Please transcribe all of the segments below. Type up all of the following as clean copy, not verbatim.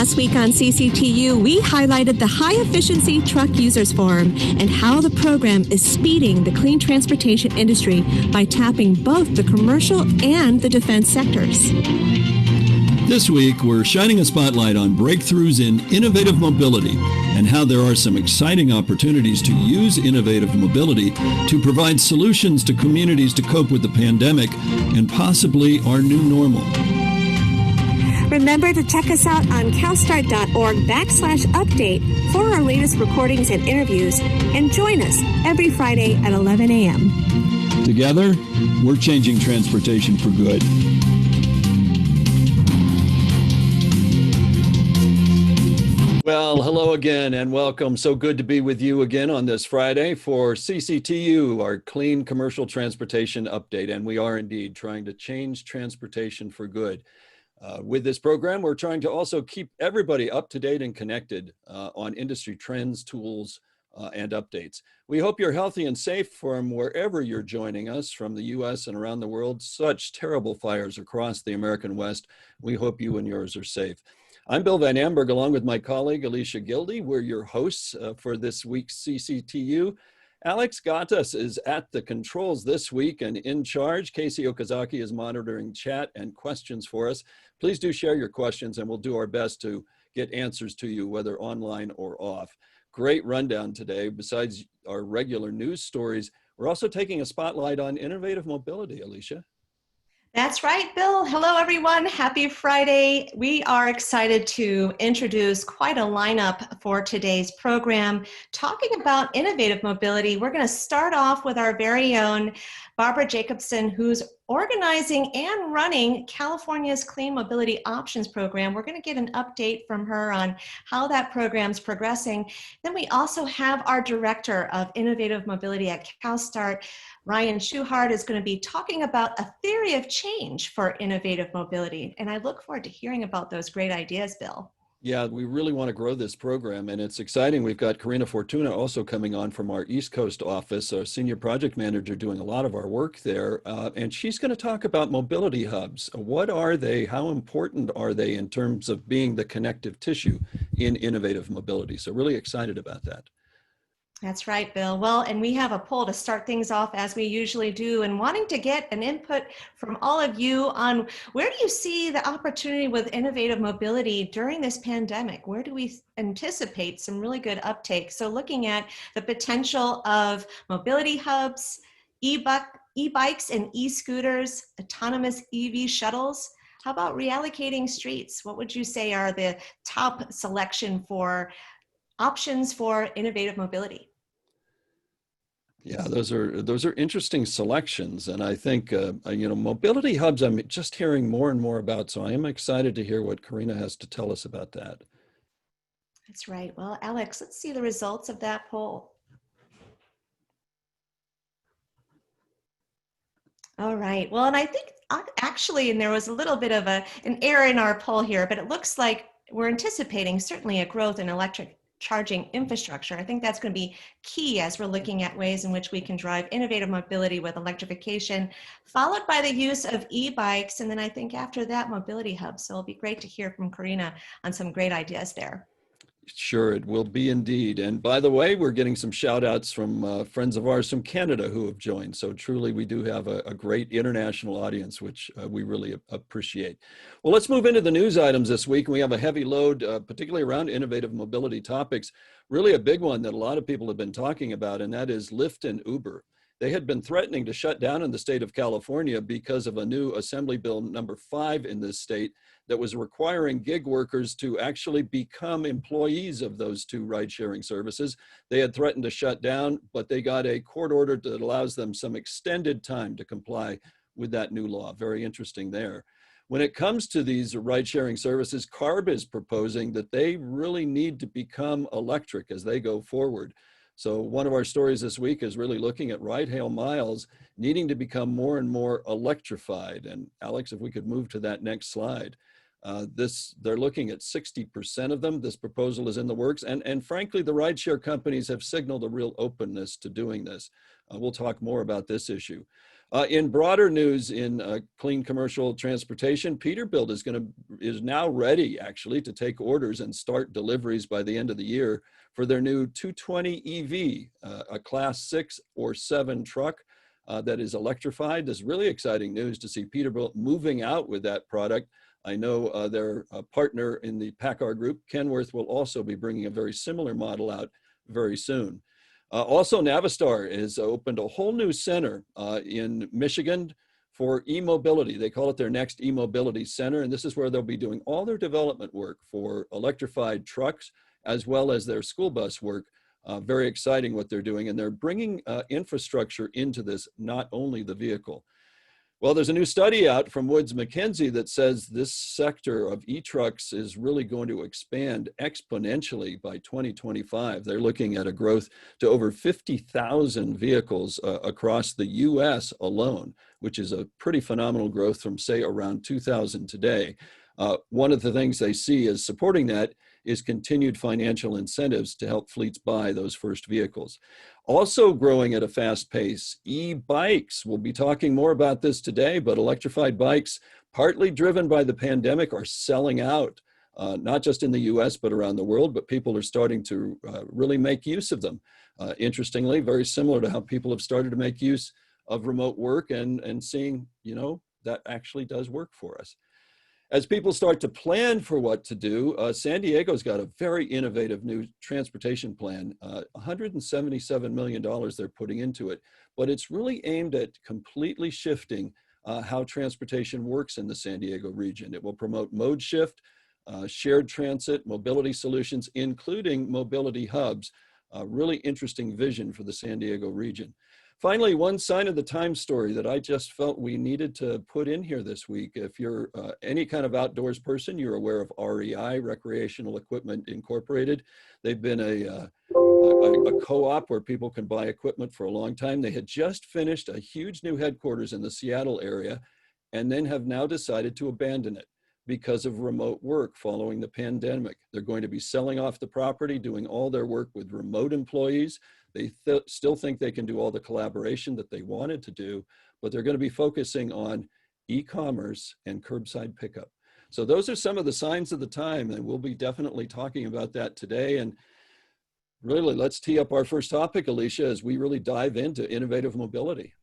Last week on CCTU, we highlighted the High Efficiency Truck Users Forum and how the program is speeding the clean transportation industry by tapping both the commercial and the defense sectors. This week, we're shining a spotlight on breakthroughs in innovative mobility and how there are some exciting opportunities to use innovative mobility to provide solutions to communities to cope with the pandemic and possibly our new normal. Remember to check us out on calstart.org/update for our latest recordings and interviews, and join us every Friday at 11 a.m. Together, we're changing transportation for good. Well, hello again and welcome. So good to be with you again on this Friday for CCTU, our Clean Commercial Transportation Update. And we are indeed trying to change transportation for good. With this program, we're trying to also keep everybody up to date and connected on industry trends, tools, and updates. We hope you're healthy and safe from wherever you're joining us from the U.S. and around the world. Such terrible fires across the American West. We hope you and yours are safe. I'm Bill Van Amberg, along with my colleague, Alycia Gildy. We're your hosts for this week's CCTU. Alex Gatas is at the controls this week and in charge. Casey Okazaki is monitoring chat and questions for us. Please do share your questions and we'll do our best to get answers to you, whether online or off. Great rundown today. Besides our regular news stories, we're also taking a spotlight on innovative mobility, Alycia. That's right, Bill. Hello, everyone. Happy Friday. We are excited to introduce quite a lineup for today's program. Talking about innovative mobility, we're going to start off with our very own Barbara Jacobson, who's organizing and running California's Clean Mobility Options Program. We're going to get an update from her on how that program's progressing. Then we also have our Director of Innovative Mobility at CALSTART, Ryan Schuchard, is going to be talking about a theory of change for innovative mobility. And I look forward to hearing about those great ideas, Bill. Yeah, we really want to grow this program, and it's exciting. We've got Carina Fortuna also coming on from our East Coast office, our senior project manager doing a lot of our work there, and she's going to talk about mobility hubs. What are they? How important are they in terms of being the connective tissue in innovative mobility? So really excited about that. That's right, Bill. Well, and we have a poll to start things off as we usually do, and wanting to get an input from all of you on where do you see the opportunity with innovative mobility during this pandemic? Where do we anticipate some really good uptake? So looking at the potential of mobility hubs, e-bikes and e-scooters, autonomous EV shuttles. How about reallocating streets? What would you say are the top selection for options for innovative mobility? Yeah, those are interesting selections, and I think mobility hubs I'm just hearing more and more about. So I am excited to hear what Carina has to tell us about that. That's right. Well, Alex, let's see the results of that poll. All right. Well, and I think actually, and there was a little bit of an error in our poll here, but it looks like we're anticipating certainly a growth in electric charging infrastructure. I think that's going to be key as we're looking at ways in which we can drive innovative mobility with electrification, followed by the use of e-bikes. And then I think after that, mobility hubs. So it'll be great to hear from Carina on some great ideas there. Sure, it will be indeed. And by the way, we're getting some shout outs from friends of ours from Canada who have joined. So truly, we do have a great international audience, which we really appreciate. Well, let's move into the news items this week. We have a heavy load, particularly around innovative mobility topics. Really a big one that a lot of people have been talking about, and that is Lyft and Uber. They had been threatening to shut down in the state of California because of a new Assembly Bill number 5 in this state that was requiring gig workers to actually become employees of those two ride-sharing services. They had threatened to shut down, but they got a court order that allows them some extended time to comply with that new law. Very interesting there. When it comes to these ride-sharing services, CARB is proposing that they really need to become electric as they go forward. So one of our stories this week is really looking at ride-hail miles needing to become more and more electrified. And Alex, if we could move to that next slide. They're looking at 60% of them. This proposal is in the works. And frankly, the rideshare companies have signaled a real openness to doing this. We'll talk more about this issue. In broader news in clean commercial transportation, Peterbilt is now ready actually to take orders and start deliveries by the end of the year for their new 220 EV, a class 6 or 7 truck that is electrified. This is really exciting news to see Peterbilt moving out with that product. I know their partner in the PACCAR group, Kenworth, will also be bringing a very similar model out very soon. Also, Navistar has opened a whole new center in Michigan for e-mobility. They call it their next e-mobility center, and this is where they'll be doing all their development work for electrified trucks as well as their school bus work. Very exciting what they're doing, and they're bringing infrastructure into this, not only the vehicle. Well, there's a new study out from Woods Mackenzie that says this sector of e-trucks is really going to expand exponentially by 2025. They're looking at a growth to over 50,000 vehicles across the US alone, which is a pretty phenomenal growth from, say, around 2,000 today. One of the things they see as supporting that is continued financial incentives to help fleets buy those first vehicles. Also growing at a fast pace, e-bikes. We'll be talking more about this today, but electrified bikes, partly driven by the pandemic, are selling out, not just in the US, but around the world, but people are starting to really make use of them. Interestingly, very similar to how people have started to make use of remote work and seeing, you know, that actually does work for us. As people start to plan for what to do, San Diego's got a very innovative new transportation plan, $177 million they're putting into it, but it's really aimed at completely shifting how transportation works in the San Diego region. It will promote mode shift, shared transit, mobility solutions, including mobility hubs. A really interesting vision for the San Diego region. Finally, one sign of the time story that I just felt we needed to put in here this week. If you're any kind of outdoors person, you're aware of REI, Recreational Equipment Incorporated. They've been a co-op where people can buy equipment for a long time. They had just finished a huge new headquarters in the Seattle area and then have now decided to abandon it because of remote work following the pandemic. They're going to be selling off the property, doing all their work with remote employees. They still think they can do all the collaboration that they wanted to do, but they're going to be focusing on e-commerce and curbside pickup. So those are some of the signs of the time, and we'll be definitely talking about that today. And really, let's tee up our first topic, Alycia, as we really dive into innovative mobility.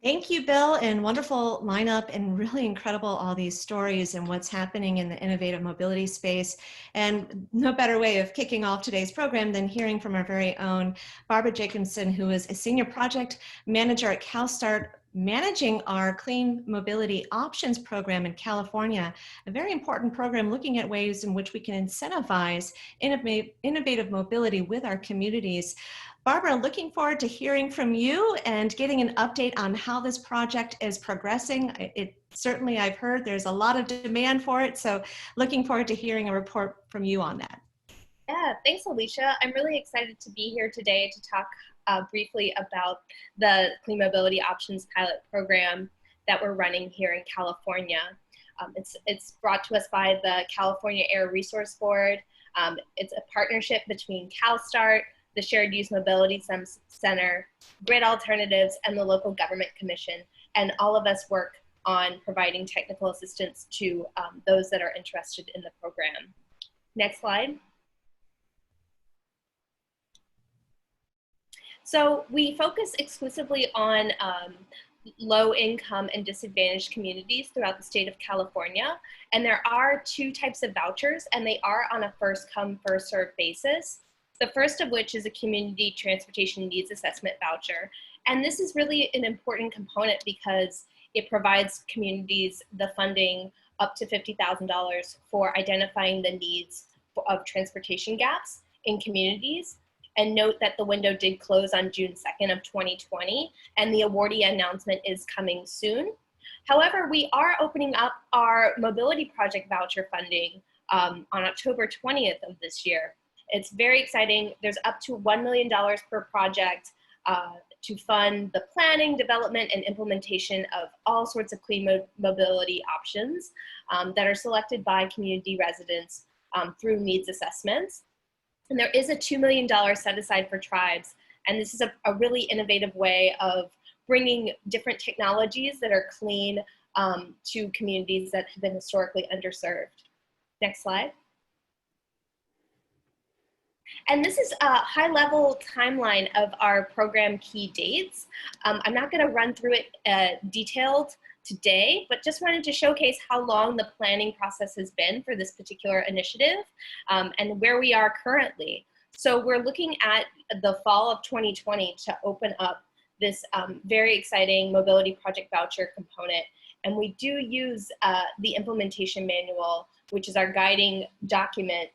Thank you, Bill, and wonderful lineup, and really incredible all these stories and what's happening in the innovative mobility space. And no better way of kicking off today's program than hearing from our very own Barbara Jacobson, who is a senior project manager at CALSTART, managing our Clean Mobility Options program in California, a very important program looking at ways in which we can incentivize innovative mobility with our communities. Barbara, looking forward to hearing from you and getting an update on how this project is progressing. Certainly, I've heard there's a lot of demand for it, so looking forward to hearing a report from you on that. Yeah, thanks, Alycia. I'm really excited to be here today to talk briefly about the Clean Mobility Options pilot program that we're running here in California. It's brought to us by the California Air Resource Board. It's a partnership between CALSTART, the Shared Use Mobility Center, Grid Alternatives, and the Local Government Commission. And all of us work on providing technical assistance to those that are interested in the program. Next slide. So we focus exclusively on low income and disadvantaged communities throughout the state of California. And there are two types of vouchers, and they are on a first come, first served basis. The first of which is a community transportation needs assessment voucher. And this is really an important component because it provides communities the funding up to $50,000 for identifying the needs of transportation gaps in communities. And note that the window did close on June 2nd of 2020, and the awardee announcement is coming soon. However, we are opening up our mobility project voucher funding on October 20th of this year. It's very exciting. There's up to $1 million per project to fund the planning, development, and implementation of all sorts of clean mobility options that are selected by community residents through needs assessments. And there is a $2 million set aside for tribes. And this is a really innovative way of bringing different technologies that are clean to communities that have been historically underserved. Next slide. And this is a high-level timeline of our program key dates. I'm not going to run through it detailed today, but just wanted to showcase how long the planning process has been for this particular initiative and where we are currently. So we're looking at the fall of 2020 to open up this very exciting mobility project voucher component. And we do use the implementation manual, which is our guiding document,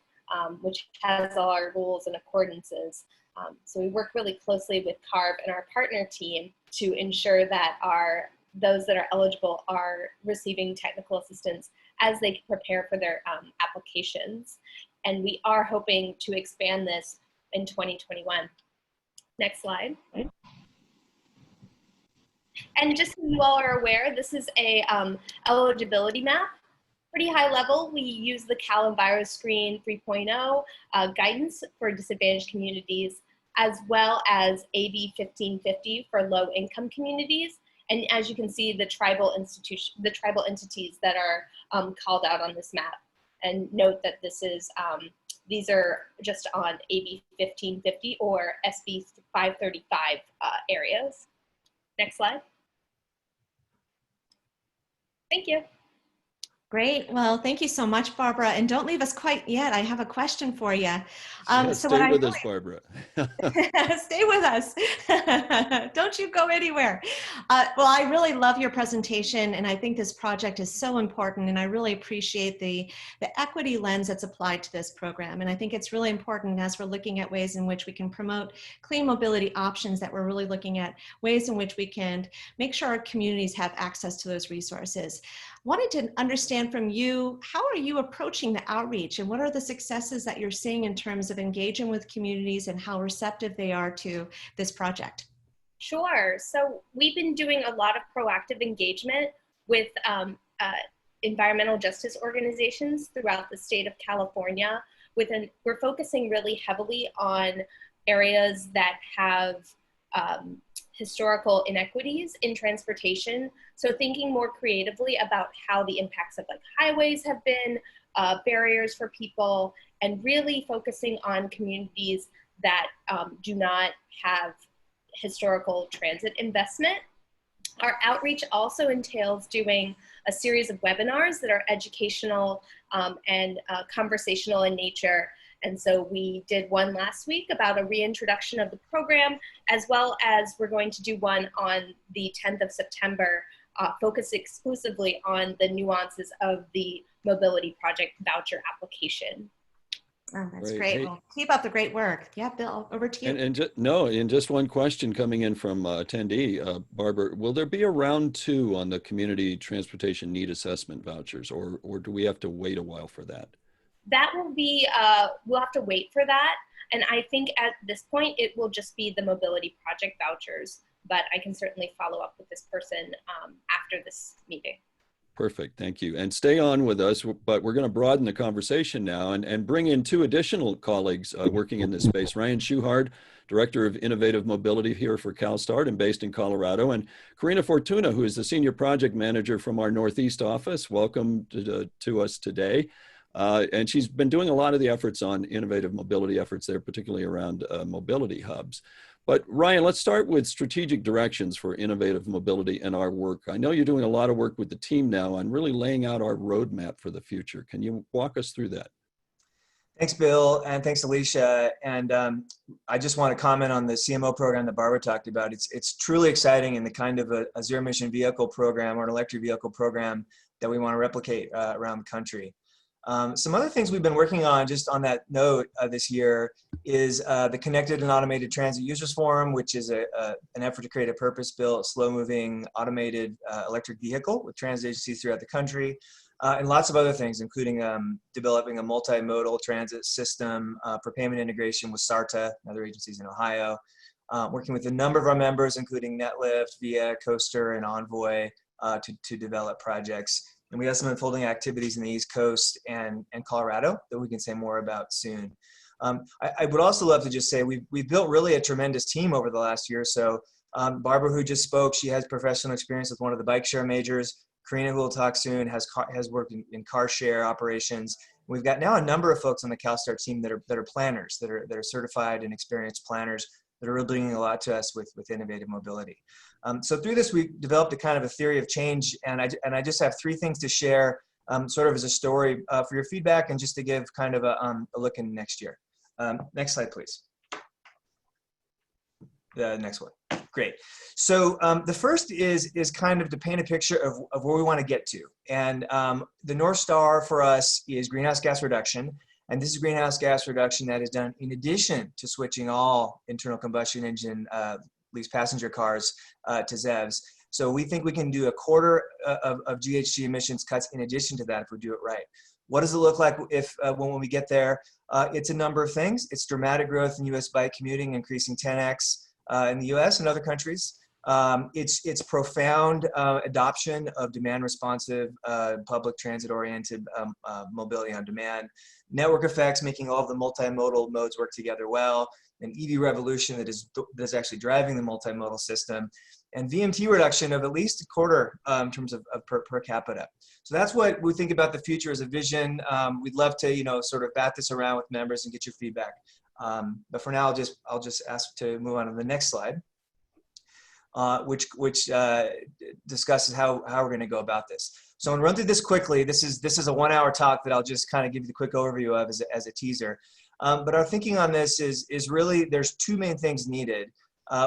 which has all our rules and accordances. So we work really closely with CARB and our partner team to ensure that those that are eligible are receiving technical assistance as they prepare for their applications. And we are hoping to expand this in 2021. Next slide. And just so you all are aware, this is a eligibility map. Pretty high level. We use the Cal EnviroScreen 3.0 guidance for disadvantaged communities, as well as AB 1550 for low income communities. And as you can see, the tribal entities that are called out on this map. And note that this is, these are just on AB 1550 or SB 535 areas. Next slide. Thank you. Great. Well, thank you so much, Barbara. And don't leave us quite yet. I have a question for you. Yeah, stay with us, Barbara. Stay with us. Don't you go anywhere. Well, I really love your presentation, and I think this project is so important, and I really appreciate the equity lens that's applied to this program. And I think it's really important as we're looking at ways in which we can promote clean mobility options, that we're really looking at ways in which we can make sure our communities have access to those resources. Wanted to understand from you, how are you approaching the outreach, and what are the successes that you're seeing in terms of engaging with communities and how receptive they are to this project? Sure. So we've been doing a lot of proactive engagement with environmental justice organizations throughout the state of California. We're focusing really heavily on areas that have historical inequities in transportation. So thinking more creatively about how the impacts of like highways have been barriers for people, and really focusing on communities that do not have historical transit investment. Our outreach also entails doing a series of webinars that are educational and conversational in nature. And so we did one last week about a reintroduction of the program, as well as we're going to do one on the 10th of September, focused exclusively on the nuances of the mobility project voucher application. Oh, that's great. Hey, well, keep up the great work. Yeah, Bill, over to you. And just one question coming in from attendee, Barbara, will there be a round 2 on the community transportation need assessment vouchers, or do we have to wait a while for that? That will be, we'll have to wait for that. And I think at this point, it will just be the mobility project vouchers, but I can certainly follow up with this person after this meeting. Perfect, thank you. And stay on with us, but we're going to broaden the conversation now and bring in 2 additional colleagues working in this space. Ryan Schuchard, Director of Innovative Mobility here for CalSTART and based in Colorado, and Carina Fortuna, who is the Senior Project Manager from our Northeast office. Welcome to us today. And she's been doing a lot of the efforts on innovative mobility efforts there, particularly around mobility hubs. But Ryan, let's start with strategic directions for innovative mobility and our work. I know you're doing a lot of work with the team now on really laying out our roadmap for the future. Can you walk us through that? Thanks, Bill, and thanks, Alycia. And I just want to comment on the CMO program that Barbara talked about. It's truly exciting, and the kind of a zero-emission vehicle program or an electric vehicle program that we want to replicate around the country. Some other things we've been working on, just on that note this year, is the Connected and Automated Transit Users Forum, which is an effort to create a purpose-built, slow-moving, automated electric vehicle with transit agencies throughout the country, and lots of other things, including developing a multimodal transit system for payment integration with SARTA and other agencies in Ohio, working with a number of our members, including NetLift, VIA, Coaster, and Envoy, to develop projects. And we have some unfolding activities in the East Coast and Colorado that we can say more about soon. I would also love to just say we've built really a tremendous team over the last year or so. Barbara, who just spoke, she has professional experience with one of the bike share majors. Carina, who will talk soon, has worked in car share operations. We've got now a number of folks on the CalSTART team that are planners, that are certified and experienced planners that are really bringing a lot to us with innovative mobility. So through this, we developed a kind of a theory of change, and I just have 3 things to share, sort of as a story for your feedback, and just to give kind of a look in next year. Next slide, please. The next one. Great. So the first is kind of to paint a picture of where we want to get to. And the North Star for us is greenhouse gas reduction. And this is greenhouse gas reduction that is done in addition to switching all internal combustion engine, at least passenger cars, to ZEVs. So we think we can do 1/4 of GHG emissions cuts in addition to that if we do it right. What does it look like if when we get there? It's a number of things. It's dramatic growth in U.S. bike commuting, increasing 10x in the U.S. and other countries. It's profound adoption of demand-responsive, public transit-oriented mobility on demand. Network effects, making all of the multimodal modes work together well. An EV revolution that is actually driving the multimodal system. And VMT reduction of at least 1/4 in terms of per capita. So that's what we think about the future as a vision. We'd love to, sort of bat this around with members and get your feedback. But for now, I'll just ask to move on to the next slide, which discusses how we're going to go about this. So I'm going to run through this quickly. This is a 1-hour talk that I'll just kind of give you the quick overview of as a teaser. But our thinking on this is really there's 2 main things needed.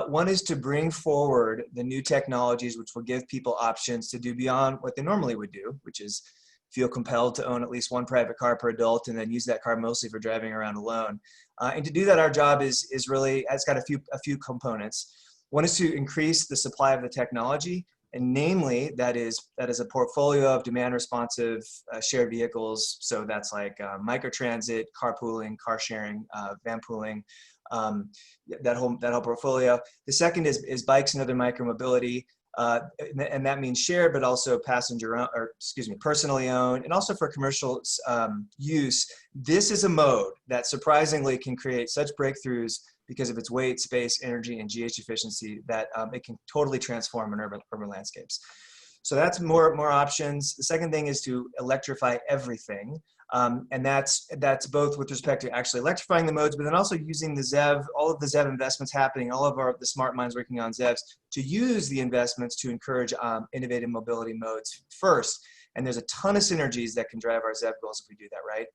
One is to bring forward the new technologies which will give people options to do beyond what they normally would do, which is feel compelled to own at least 1 private car per adult and then use that car mostly for driving around alone. And to do that, our job is really, it's got a few components. One is to increase the supply of the technology, and namely that is a portfolio of demand responsive shared vehicles. So that's like microtransit, carpooling, car sharing, van pooling, that whole portfolio. The second is bikes and other micromobility, and that means shared, but also personally owned, and also for commercial use. This is a mode that surprisingly can create such breakthroughs because of its weight, space, energy, and GH efficiency that it can totally transform an urban landscapes. So that's more options. The second thing is to electrify everything. And that's both with respect to actually electrifying the modes, but then also using the ZEV, all of the ZEV investments happening, all of the smart minds working on ZEVs to use the investments to encourage innovative mobility modes first. And there's a ton of synergies that can drive our ZEV goals if we do that right.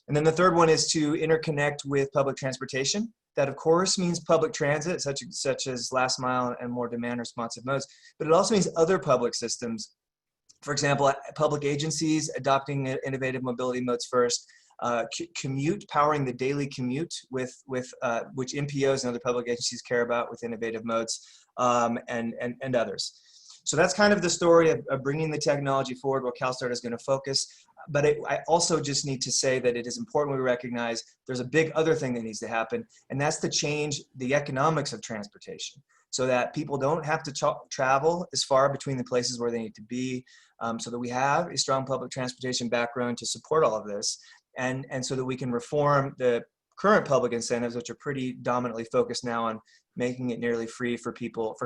And then the third one is to interconnect with public transportation. That of course means public transit, such as last mile and more demand responsive modes, but it also means other public systems. For example, public agencies adopting innovative mobility modes first, commute, powering the daily commute with which MPOs and other public agencies care about with innovative modes, and others. So that's kind of the story of bringing the technology forward, where CalSTART is going to focus. But I also just need to say that it is important we recognize there's a big other thing that needs to happen, and that's to change the economics of transportation so that people don't have to travel as far between the places where they need to be, so that we have a strong public transportation background to support all of this, and so that we can reform the current public incentives, which are pretty dominantly focused now on making it nearly free for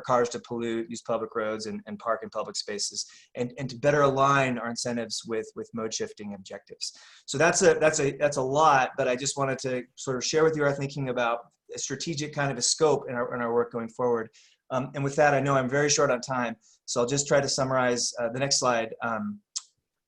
cars to pollute, use public roads, and park in public spaces, and to better align our incentives with mode shifting objectives. So that's a lot, but I just wanted to sort of share with you our thinking about a strategic kind of a scope in our work going forward. And with that, I know I'm very short on time, so I'll just try to summarize the next slide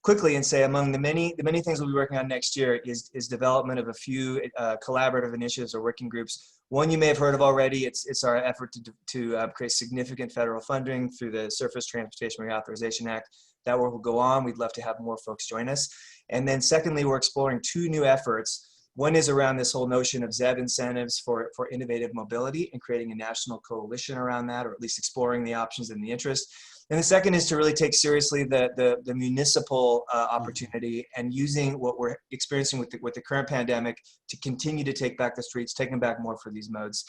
quickly and say among the many things we'll be working on next year is development of a few collaborative initiatives or working groups. One you may have heard of already. It's our effort to create significant federal funding through the Surface Transportation Reauthorization Act. That work will go on. We'd love to have more folks join us. And then secondly, we're exploring 2 new efforts. One is around this whole notion of ZEV incentives for innovative mobility and creating a national coalition around that, or at least exploring the options and the interest. And the second is to really take seriously the municipal opportunity and using what we're experiencing with the current pandemic to continue to take back the streets, taking back more for these modes.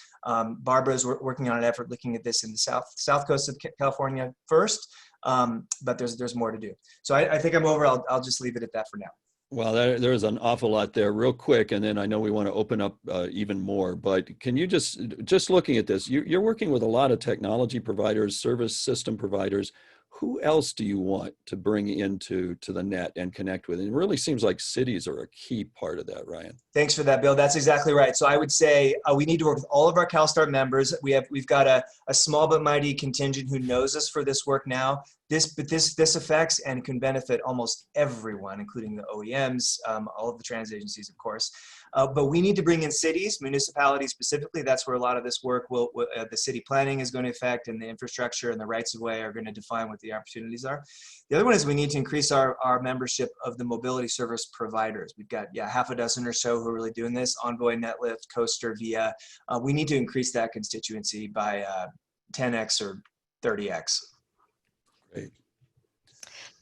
Barbara is working on an effort looking at this in the south coast of California first, but there's more to do. So I think I'm over. I'll just leave it at that for now. Well, there's an awful lot there real quick, and then I know we want to open up even more, but can you just looking at this, you're working with a lot of technology providers, service system providers. Who else do you want to bring into the net and connect with? It really seems like cities are a key part of that, Ryan. Thanks for that, Bill. That's exactly right. So I would say we need to work with all of our CalSTART members. We've got a small but mighty contingent who knows us for this work now. This affects and can benefit almost everyone, including the OEMs, all of the transit agencies, of course. But we need to bring in cities, municipalities specifically. That's where a lot of this work the city planning is going to affect, and the infrastructure and the rights of way are going to define what the opportunities are. The other one is we need to increase our membership of the mobility service providers. We've got half a dozen or so who are really doing this: Envoy, Netlift, Coaster, Via. We need to increase that constituency by 10x or 30x. Great.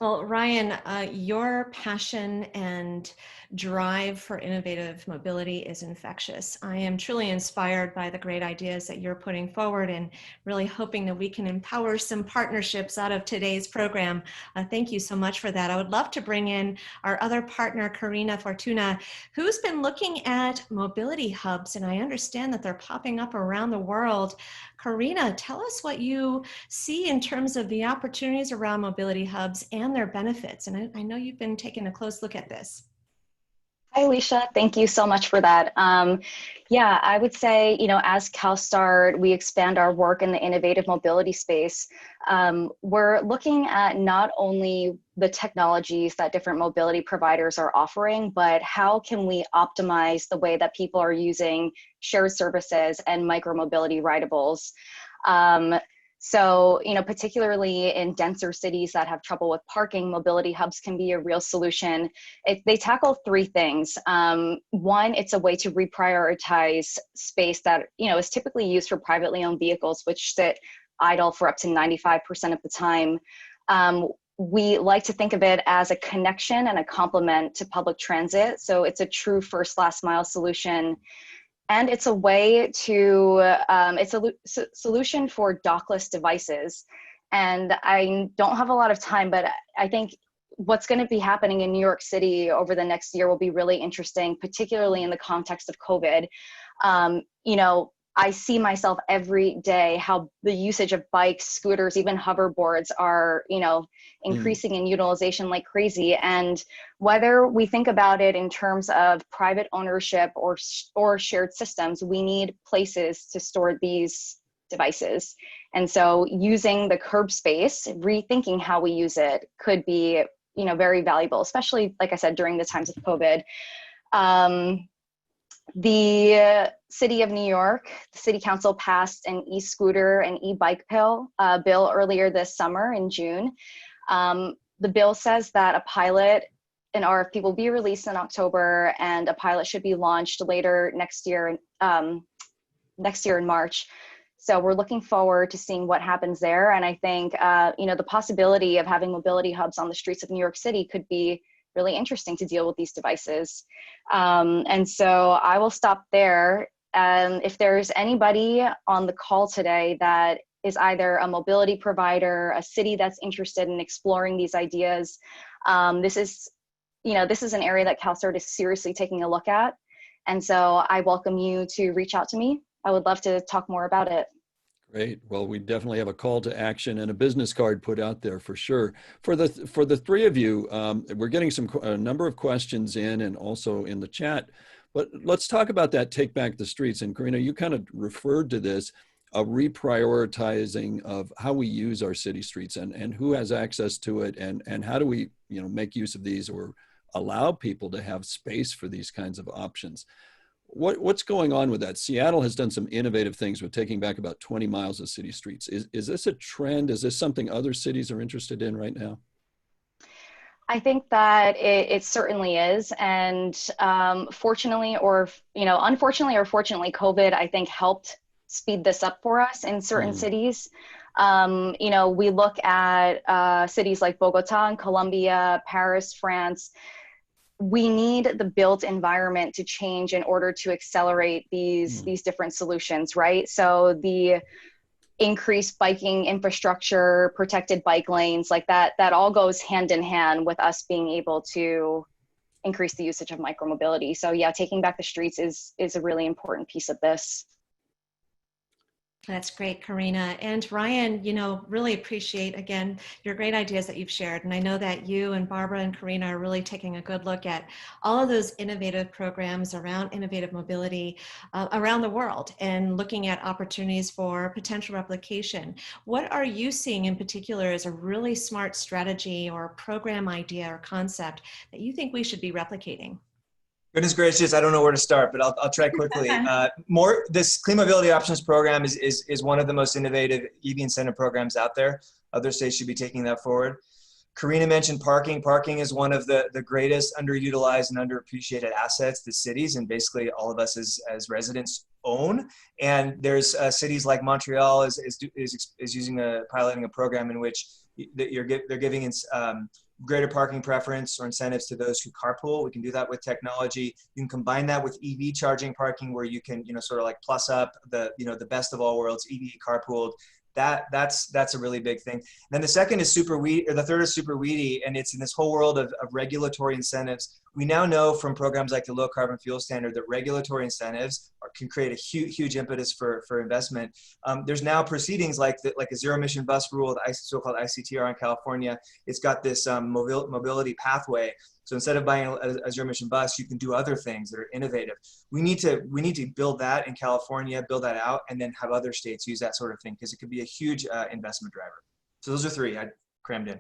Well, Ryan, your passion and drive for innovative mobility is infectious. I am truly inspired by the great ideas that you're putting forward, and really hoping that we can empower some partnerships out of today's program. Thank you so much for that. I would love to bring in our other partner, Carina Fortuna, who's been looking at mobility hubs, and I understand that they're popping up around the world. Carina, tell us what you see in terms of the opportunities around mobility hubs and their benefits. And I know you've been taking a close look at this. Hi, Alicia. Thank you so much for that. Yeah, I would say, as CalSTART, we expand our work in the innovative mobility space. We're looking at not only the technologies that different mobility providers are offering, but how can we optimize the way that people are using shared services and micromobility rideables. So, particularly in denser cities that have trouble with parking, mobility hubs can be a real solution. They tackle three things. One, it's a way to reprioritize space that, is typically used for privately owned vehicles, which sit idle for up to 95% of the time. We like to think of it as a connection and a complement to public transit. So it's a true first last mile solution. And it's a way to, it's a solution for dockless devices. And I don't have a lot of time, but I think what's going to be happening in New York City over the next year will be really interesting, particularly in the context of COVID. I see myself every day how the usage of bikes, scooters, even hoverboards are, increasing in utilization like crazy. And whether we think about it in terms of private ownership or shared systems, we need places to store these devices. And so using the curb space, rethinking how we use it could be, very valuable, especially, like I said, during the times of COVID. The City of New York, the City Council passed an e-scooter and e-bike bill earlier this summer in June. The bill says that an RFP will be released in October, and a pilot should be launched later next year in March. So we're looking forward to seeing what happens there. And I think, the possibility of having mobility hubs on the streets of New York City could be really interesting to deal with these devices. And so I will stop there. If there's anybody on the call today that is either a mobility provider, a city that's interested in exploring these ideas, this is an area that CalSTART is seriously taking a look at. And so I welcome you to reach out to me. I would love to talk more about it. Great. Well, we definitely have a call to action and a business card put out there for sure. For the three of you, we're getting a number of questions in and also in the chat. But let's talk about that Take Back the Streets. And Carina, you kind of referred to this, a reprioritizing of how we use our city streets and who has access to it, and how do we make use of these or allow people to have space for these kinds of options. What's going on with that? Seattle has done some innovative things with taking back about 20 miles of city streets. Is this a trend? Is this something other cities are interested in right now? I think that it certainly is. And unfortunately or fortunately, COVID, I think, helped speed this up for us in certain cities. We look at cities like Bogota and Colombia, Paris, France. We need the built environment to change in order to accelerate these different solutions, right? So the increased biking infrastructure, protected bike lanes, like that all goes hand in hand with us being able to increase the usage of micromobility. So yeah, taking back the streets is a really important piece of this. That's great, Carina. And Ryan, really appreciate, again, your great ideas that you've shared. And I know that you and Barbara and Carina are really taking a good look at all of those innovative programs around innovative mobility around the world and looking at opportunities for potential replication. What are you seeing in particular as a really smart strategy or program idea or concept that you think we should be replicating? Goodness gracious, I don't know where to start, but I'll try quickly. This Clean Mobility Options Program is one of the most innovative EV incentive programs out there. Other states should be taking that forward. Carina mentioned parking. Parking is one of the greatest underutilized and underappreciated assets that cities and basically all of us as residents own. And there's cities like Montreal is using piloting a program in which they're giving greater parking preference or incentives to those who carpool. We can do that with technology. You can combine that with EV charging parking, where you can, sort of like plus up the best of all worlds, EV carpooled. That's a really big thing. And then the second is super weedy, or the third is super weedy, and it's in this whole world of regulatory incentives. We now know from programs like the Low Carbon Fuel Standard that regulatory incentives can create a huge impetus for investment. There's now proceedings like a zero emission bus rule, the so-called ICTR in California. It's got this mobility pathway. So instead of buying a zero emission bus, you can do other things that are innovative. We need to build that in California, build that out, and then have other states use that sort of thing, because it could be a huge investment driver. So those are three I crammed in.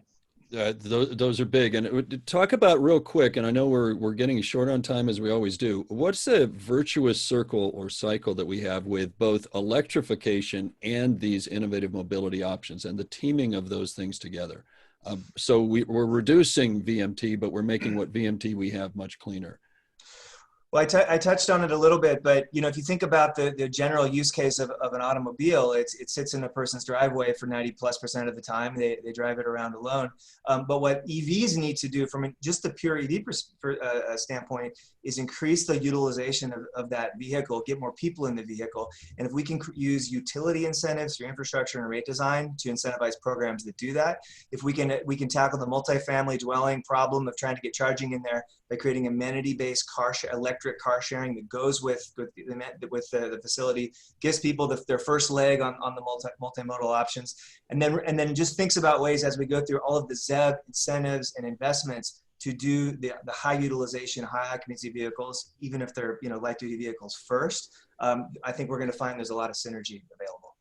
Those are big. And talk about real quick, and I know we're getting short on time as we always do. What's the virtuous circle or cycle that we have with both electrification and these innovative mobility options and the teaming of those things together? So we're reducing VMT, but we're making what VMT we have much cleaner. Well, I touched on it a little bit, but if you think about the general use case of an automobile, it sits in a person's driveway for 90+% of the time. They drive it around alone. But what EVs need to do from just the pure EV standpoint is increase the utilization of that vehicle, get more people in the vehicle. And if we can use utility incentives through infrastructure and rate design to incentivize programs that do that, if we can tackle the multifamily dwelling problem of trying to get charging in there by creating amenity-based electric car sharing that goes with the facility, gives people their first leg on the multimodal options, and then just thinks about ways as we go through all of the ZEV incentives and investments to do the high utilization, high occupancy vehicles, even if they're light duty vehicles first. I think we're going to find there's a lot of synergy available.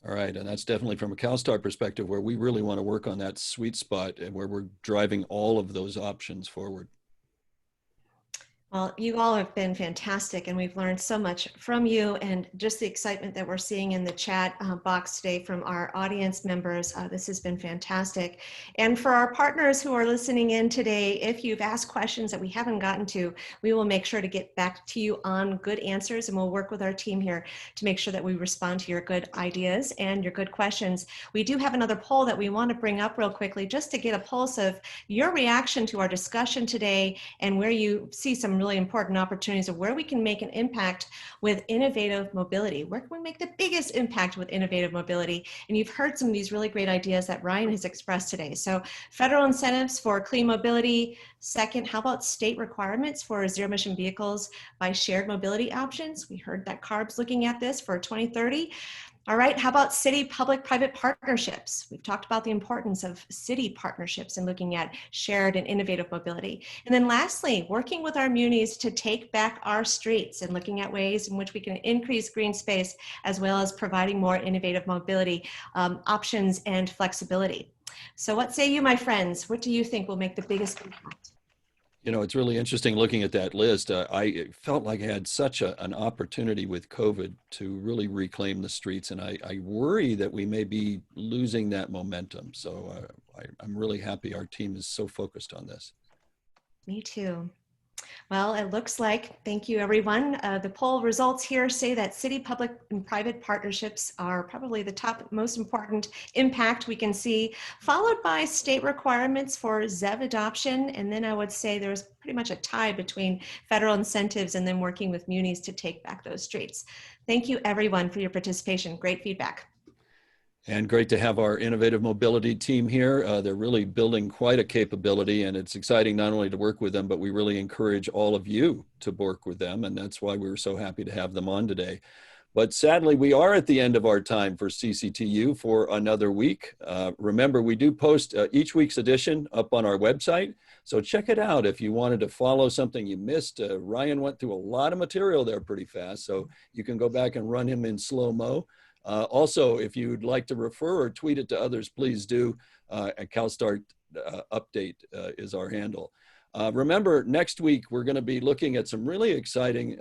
All right, and that's definitely from a CALSTART perspective where we really want to work on that sweet spot and where we're driving all of those options forward. Well, you all have been fantastic, and we've learned so much from you, and just the excitement that we're seeing in the chat box today from our audience members. This has been fantastic. And for our partners who are listening in today, if you've asked questions that we haven't gotten to, we will make sure to get back to you on good answers, and we'll work with our team here to make sure that we respond to your good ideas and your good questions. We do have another poll that we want to bring up real quickly just to get a pulse of your reaction to our discussion today and where you see some really important opportunities of where we can make an impact with innovative mobility. Where can we make the biggest impact with innovative mobility? And you've heard some of these really great ideas that Ryan has expressed today. So federal incentives for clean mobility. Second, how about state requirements for zero emission vehicles by shared mobility options? We heard that CARB's looking at this for 2030. All right, how about city public-private partnerships? We've talked about the importance of city partnerships and looking at shared and innovative mobility. And then lastly, working with our munis to take back our streets and looking at ways in which we can increase green space as well as providing more innovative mobility options and flexibility. So what say you, my friends? What do you think will make the biggest impact? It's really interesting looking at that list. I felt like I had such an opportunity with COVID to really reclaim the streets, and I worry that we may be losing that momentum. So I'm really happy our team is so focused on this. Me too. Well, it looks like, thank you everyone. The poll results here say that city public and private partnerships are probably the top most important impact we can see, followed by state requirements for ZEV adoption. And then I would say there's pretty much a tie between federal incentives and then working with munis to take back those streets. Thank you everyone for your participation. Great feedback. And great to have our innovative mobility team here. They're really building quite a capability, and it's exciting not only to work with them, but we really encourage all of you to work with them. And that's why we were so happy to have them on today. But sadly, we are at the end of our time for CCTU for another week. Remember, we do post each week's edition up on our website. So check it out if you wanted to follow something you missed. Ryan went through a lot of material there pretty fast, so you can go back and run him in slow-mo. Also, if you'd like to refer or tweet it to others, please do. At CalSTART update is our handle. Remember, next week, we're going to be looking at some really exciting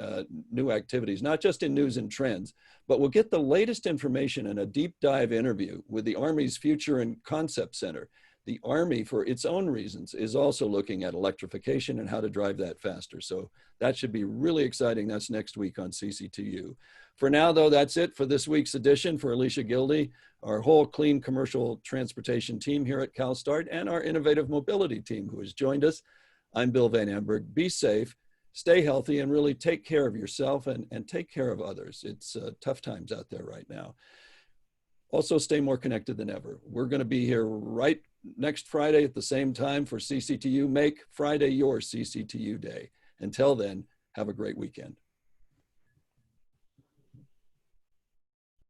new activities, not just in news and trends, but we'll get the latest information in a deep dive interview with the Army's Future and Concept Center. The Army, for its own reasons, is also looking at electrification and how to drive that faster. So that should be really exciting. That's next week on CCTU. For now, though, that's it for this week's edition. For Alycia Gildy, our whole clean commercial transportation team here at CalSTART, and our innovative mobility team who has joined us, I'm Bill Van Amberg. Be safe, stay healthy, and really take care of yourself and take care of others. It's tough times out there right now. Also, stay more connected than ever. We're going to be here right next Friday at the same time for CCTU. Make Friday your CCTU day. Until then, have a great weekend.